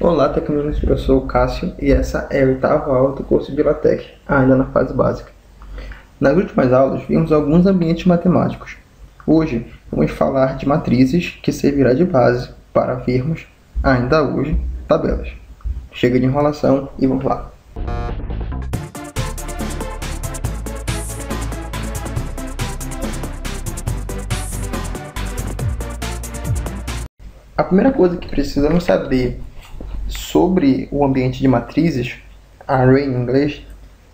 Olá, Tecnologia, eu sou o Cássio e essa é a oitava aula do curso de LaTeX, ainda na fase básica. Nas últimas aulas, vimos alguns ambientes matemáticos. Hoje, vamos falar de matrizes que servirá de base para vermos, ainda hoje, tabelas. Chega de enrolação e vamos lá. A primeira coisa que precisamos saber sobre o ambiente de matrizes, array em inglês,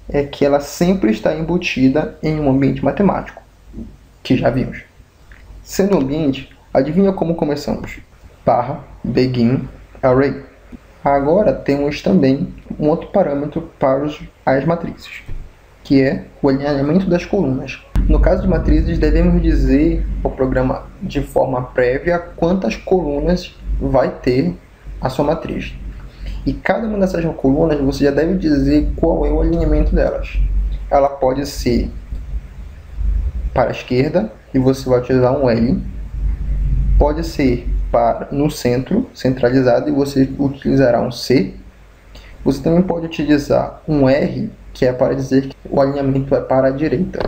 é que ela sempre está embutida em um ambiente matemático, que já vimos. Sendo um ambiente, adivinha como começamos? /begin array. Agora temos também um outro parâmetro para as matrizes, que é o alinhamento das colunas. No caso de matrizes, devemos dizer ao programa de forma prévia quantas colunas vai ter a sua matriz. E cada uma dessas colunas você já deve dizer qual é o alinhamento delas. Ela pode ser para a esquerda e você vai utilizar um L. Pode ser no centro, centralizado, e você utilizará um C. Você também pode utilizar um R, que é para dizer que o alinhamento é para a direita.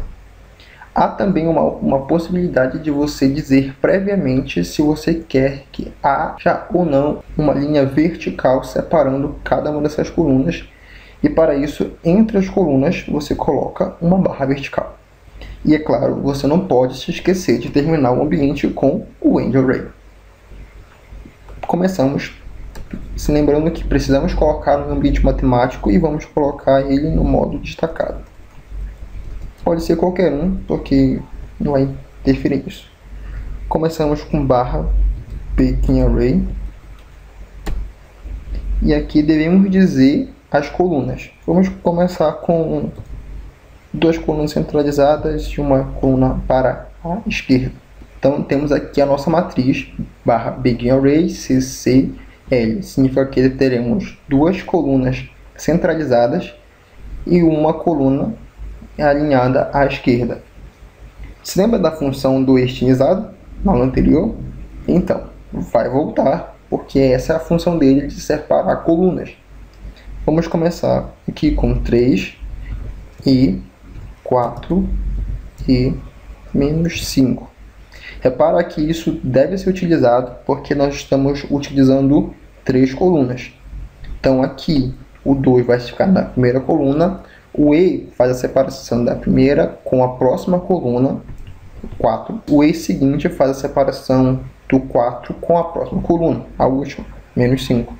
Há também uma possibilidade de você dizer previamente se você quer que haja ou não uma linha vertical separando cada uma dessas colunas. E para isso, entre as colunas, você coloca uma barra vertical. E é claro, você não pode se esquecer de terminar o ambiente com o end array. Começamos se lembrando que precisamos colocar no ambiente matemático e vamos colocar ele no modo destacado. Pode ser qualquer um, porque não vai interferir nisso. Começamos com /begin array. E aqui devemos dizer as colunas. Vamos começar com duas colunas centralizadas e uma coluna para a esquerda. Então temos aqui a nossa matriz /begin array CCL. Significa que teremos duas colunas centralizadas e uma coluna alinhada à esquerda. Se lembra da função do estilizado na aula anterior? Então, vai voltar, porque essa é a função dele de separar colunas. Vamos começar aqui com 3 e 4 e menos 5. Repara que isso deve ser utilizado porque nós estamos utilizando 3 colunas. Então aqui o 2 vai ficar na primeira coluna. O E faz a separação da primeira com a próxima coluna, 4. O E seguinte faz a separação do 4 com a próxima coluna, a última, menos 5.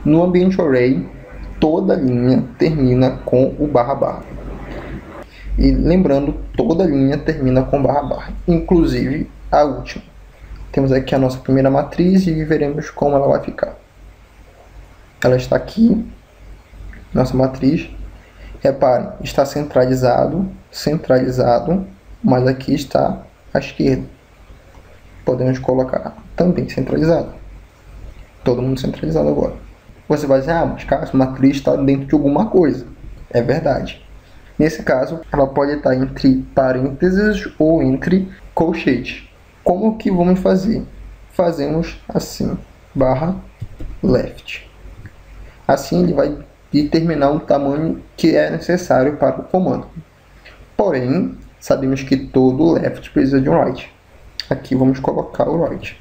No ambiente array, toda linha termina com o //. E lembrando, toda linha termina com //, inclusive a última. Temos aqui a nossa primeira matriz e veremos como ela vai ficar. Ela está aqui, nossa matriz. Reparem, está centralizado, mas aqui está à esquerda. Podemos colocar também centralizado. Todo mundo centralizado agora. Você vai dizer, mas Cássio, a matriz está dentro de alguma coisa. É verdade. Nesse caso, ela pode estar entre parênteses ou entre colchetes. Como que vamos fazer? Fazemos assim, /left. Assim ele vai determinar o tamanho que é necessário para o comando. Porém, sabemos que todo left precisa de um right. Aqui vamos colocar o right.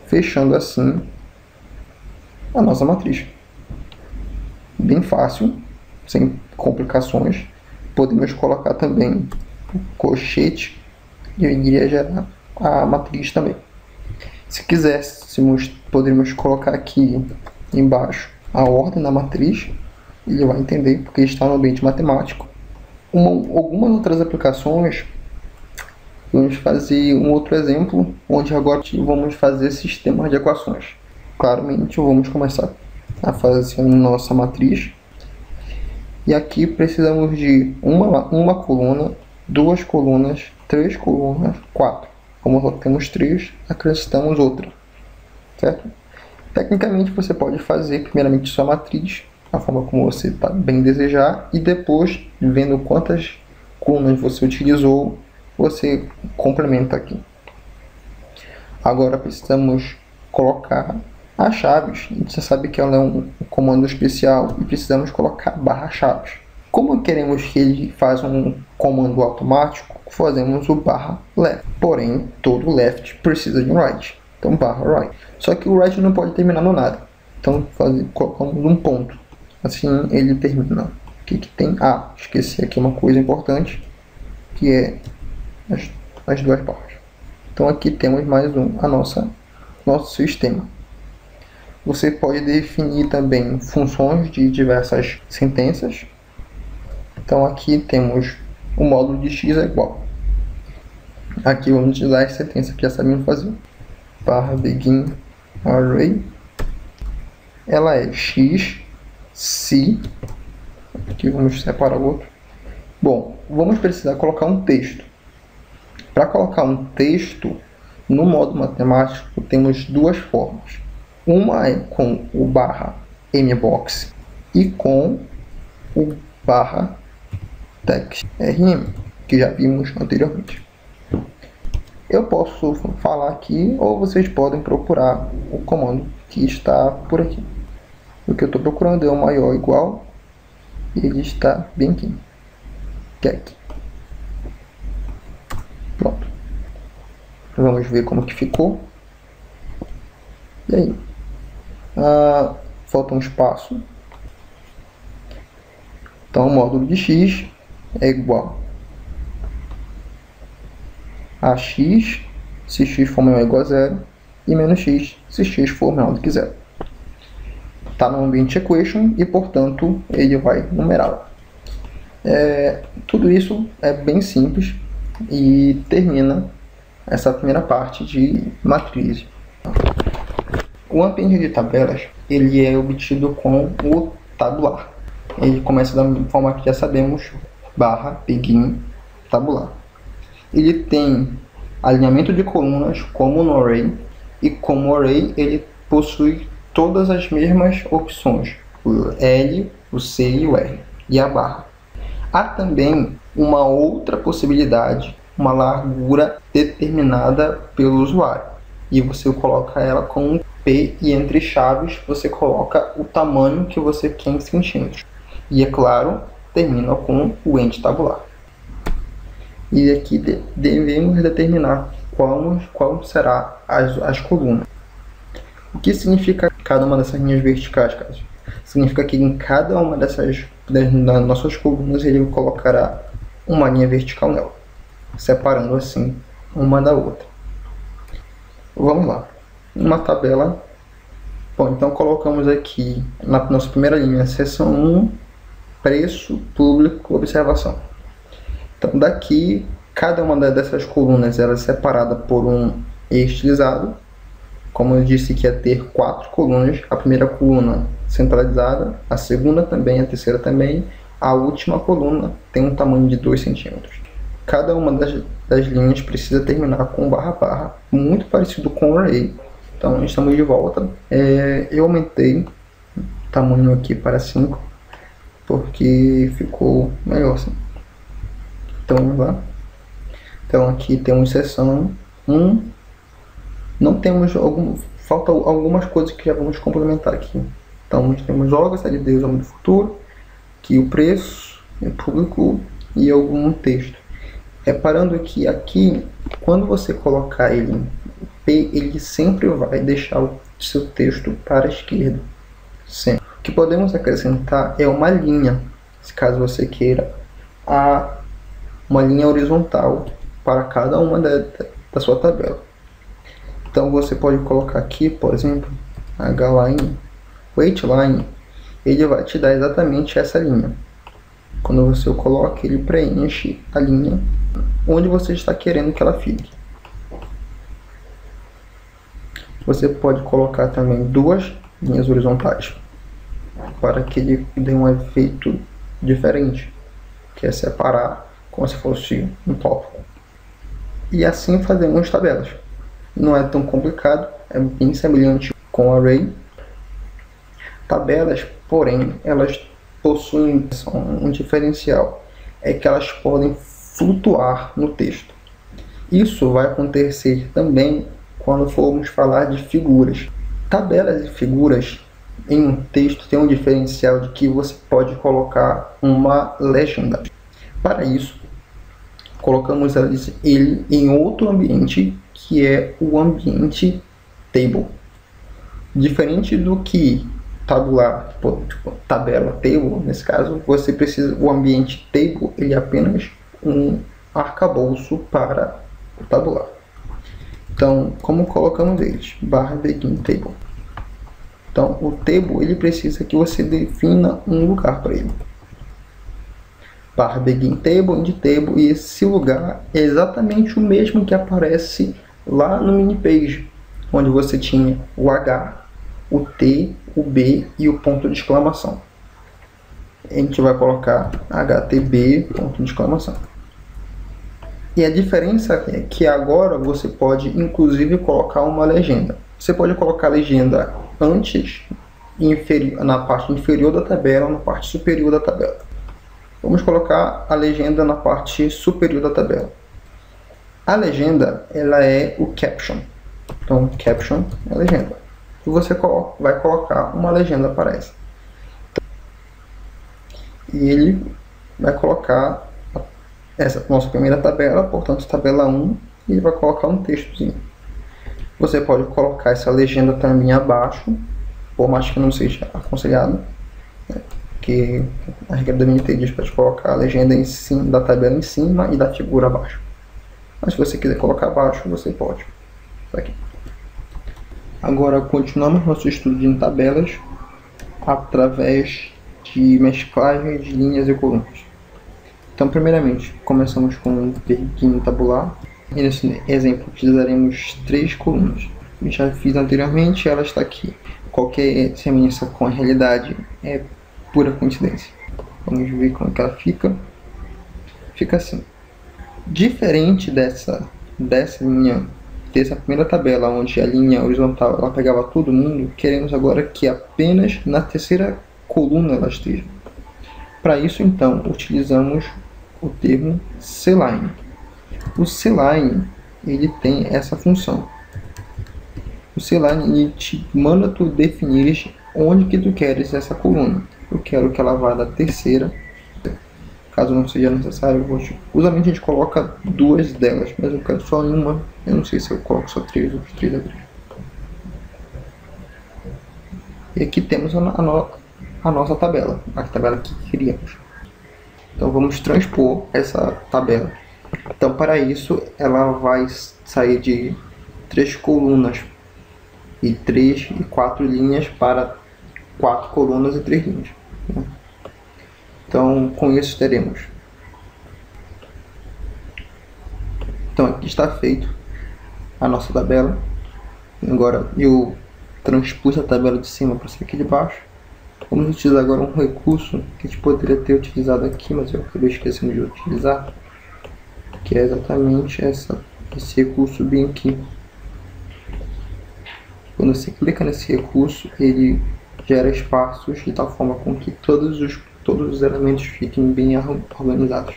Fechando assim a nossa matriz. Bem fácil, sem complicações. Podemos colocar também o colchete e iria gerar a matriz também. Se quiséssemos, poderíamos colocar aqui embaixo a ordem da matriz, ele vai entender porque está no ambiente matemático. Algumas outras aplicações, vamos fazer um outro exemplo, onde agora vamos fazer sistemas de equações. Claramente, vamos começar a fazer a nossa matriz. E aqui precisamos de uma coluna, 2 colunas, 3 colunas, 4. Como só temos 3, acrescentamos outra, certo? Tecnicamente, você pode fazer primeiramente sua matriz, a forma como você bem desejar, e depois, vendo quantas colunas você utilizou, você complementa aqui. Agora precisamos colocar A chaves, a gente já sabe que ela é um comando especial e precisamos colocar barra chaves. Como queremos que ele faça um comando automático, fazemos o barra left. Porém, todo left precisa de um right. Então, barra right. Só que o right não pode terminar no nada. Então, colocamos um ponto. Assim, ele termina. O que tem? Ah, esqueci aqui uma coisa importante, que é as duas barras. Então, aqui temos mais nosso sistema. Você pode definir também funções de diversas sentenças. Então aqui temos o módulo de x é igual. Aqui vamos utilizar as sentenças que já sabemos fazer. Barra begin array. Ela é x se. Aqui vamos separar o outro. Bom, vamos precisar colocar um texto. Para colocar um texto no modo matemático temos duas formas. Uma é com o barra mbox e com o barra text rm, que já vimos anteriormente. Eu posso falar aqui ou vocês podem procurar o comando que está por aqui. O que eu estou procurando é o maior ou igual, e ele está bem aqui. Aqui. Pronto. Vamos ver como que ficou. E aí? Falta um espaço. Então o módulo de x é igual a x se x for menor ou igual a zero e menos x se x for menor do que zero. Está no ambiente equation e, portanto, ele vai numerá-la. Tudo isso é bem simples e termina essa primeira parte de matriz. O ambiente de tabelas ele é obtido com o tabular. Ele começa da forma que já sabemos, barra begin tabular. Ele tem alinhamento de colunas como no array, e como array ele possui todas as mesmas opções, o L, o C e o R, e a barra. Há também uma outra possibilidade, uma largura determinada pelo usuário, e você coloca ela com um P, e entre chaves você coloca o tamanho que você quer em centímetros. E, é claro, termina com o end tabular. E aqui devemos determinar qual será as colunas. O que significa cada uma dessas linhas verticais, Cássio? Significa que em cada uma das nossas colunas ele colocará uma linha vertical nela, separando assim uma da outra. Vamos lá. Uma tabela. Bom, então colocamos aqui na nossa primeira linha, seção 1, preço, público, observação. Então daqui, cada uma dessas colunas ela é separada por um estilizado. Como eu disse que ia ter 4 colunas, a primeira coluna centralizada, a segunda também, a terceira também, a última coluna tem um tamanho de 2 centímetros. Cada uma das linhas precisa terminar com barra barra, muito parecido com o array. Então estamos de volta. Eu aumentei o tamanho aqui para 5, porque ficou melhor assim. Então vamos lá. Então aqui temos seção 1. Não temos falta algumas coisas que já vamos complementar aqui. Então temos logo, SLD, o nome do futuro, aqui o preço, o público e algum texto. Reparando que aqui, quando você colocar ele em P, ele sempre vai deixar o seu texto para a esquerda. Sempre. O que podemos acrescentar é uma linha, se caso você queira, uma linha horizontal para cada uma da sua tabela. Então você pode colocar aqui, por exemplo, hline, waitline, ele vai te dar exatamente essa linha. Quando você o coloca, ele preenche a linha onde você está querendo que ela fique. Você pode colocar também 2 linhas horizontais para que ele dê um efeito diferente, que é separar como se fosse um tópico. E assim fazemos tabelas. Não é tão complicado, é bem semelhante com o array. Tabelas, porém, elas possuem um diferencial, é que elas podem flutuar no texto. Isso vai acontecer também quando formos falar de figuras. Tabelas e figuras em um texto tem um diferencial de que você pode colocar uma legenda. Para isso, colocamos ele em outro ambiente, que é o ambiente table. Diferente do que tabular, tipo, tabela, table, nesse caso, você precisa, o ambiente table, ele é apenas um arcabouço para o tabular. Então, como colocamos eles? /begin table. Então, o table, ele precisa que você defina um lugar para ele. /begin table, end table, e esse lugar é exatamente o mesmo que aparece lá no mini page, onde você tinha o H, o T, o B e o ponto de exclamação. A gente vai colocar HTB, ponto de exclamação. E a diferença é que agora você pode inclusive colocar uma legenda. Você pode colocar a legenda antes, na parte inferior da tabela ou na parte superior da tabela. Vamos colocar a legenda na parte superior da tabela. A legenda, ela é o caption. Então, caption é a legenda. E você vai colocar uma legenda para essa. E ele vai colocar essa nossa primeira tabela, portanto, tabela 1, e ele vai colocar um textozinho. Você pode colocar essa legenda também abaixo, por mais que não seja aconselhado, né? Porque a regra da MNT diz para colocar a legenda em cima, da tabela em cima e da figura abaixo. Mas se você quiser colocar abaixo, você pode. Aqui. Agora, continuamos nosso estudo de tabelas através de mesclagem de linhas e colunas. Então, primeiramente, começamos com o begin tabular. E nesse exemplo, utilizaremos 3 colunas. Eu já fiz anteriormente, ela está aqui. Qualquer semelhança com a realidade é pura coincidência. Vamos ver como é que ela fica. Fica assim. Diferente dessa linha, dessa primeira tabela, onde a linha horizontal ela pegava todo mundo, queremos agora que apenas na terceira coluna ela esteja. Para isso, então, utilizamos o termo cline. O cline, ele tem essa função. O cline, ele te manda tu definir onde que tu queres essa coluna. Eu quero que ela vá da terceira. Caso não seja necessário, usualmente a gente coloca 2 delas, mas eu quero só uma. Eu não sei se eu coloco só 3 ou 3 a 3. E aqui temos a nossa tabela, a tabela que queríamos. Então vamos transpor essa tabela. Então para isso ela vai sair de 3 colunas e 3 e 4 linhas para 4 colunas e 3 linhas. Então com isso teremos. Então aqui está feito a nossa tabela. Agora eu transpus a tabela de cima para essa aqui de baixo. Vamos utilizar agora um recurso que a gente poderia ter utilizado aqui, mas eu acabei esquecendo de utilizar, que é exatamente esse recurso bem aqui. Quando você clica nesse recurso, ele gera espaços de tal forma com que todos os elementos fiquem bem organizados.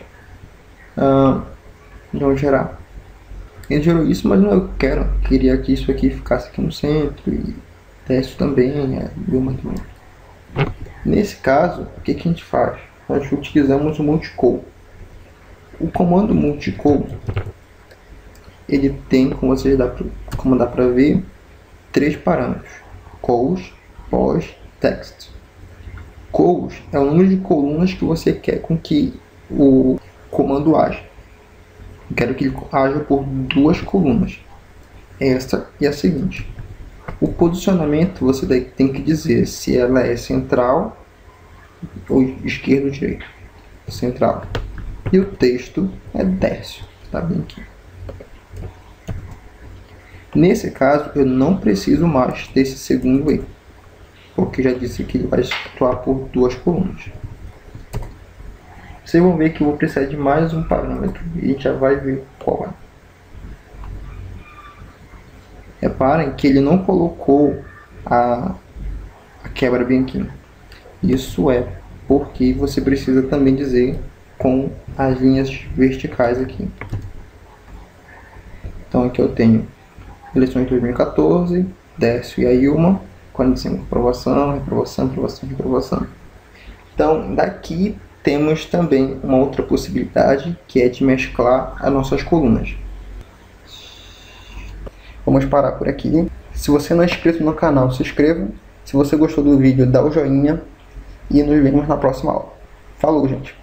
Então gerar. Ele gerou isso, mas não é o que eu quero. Eu queria que isso aqui ficasse aqui no centro e texto também, muito bem. Nesse caso, o que a gente faz? Nós utilizamos o multicol. O comando multicol, ele tem, como dá para ver, 3 parâmetros: cols, pos, text. Cols é o número de colunas que você quer com que o comando haja. Eu quero que ele haja por 2 colunas, esta e a seguinte. O posicionamento você tem que dizer se ela é central ou esquerdo ou direito. Central. E o texto é Décio. Está bem aqui. Nesse caso, eu não preciso mais desse segundo erro, porque já disse que ele vai atuar por 2 colunas. Vocês vão ver que eu vou precisar de mais um parâmetro e a gente já vai ver qual é. Reparem que ele não colocou a quebra bem aqui. Isso é porque você precisa também dizer com as linhas verticais aqui. Então aqui eu tenho eleições de 2014, Décio e a Ilma, quando dizemos reprovação, reprovação, reprovação, reprovação. Então, daqui temos também uma outra possibilidade, que é de mesclar as nossas colunas. Vamos parar por aqui. Se você não é inscrito no canal, se inscreva. Se você gostou do vídeo, dá o joinha. E nos vemos na próxima aula. Falou, gente!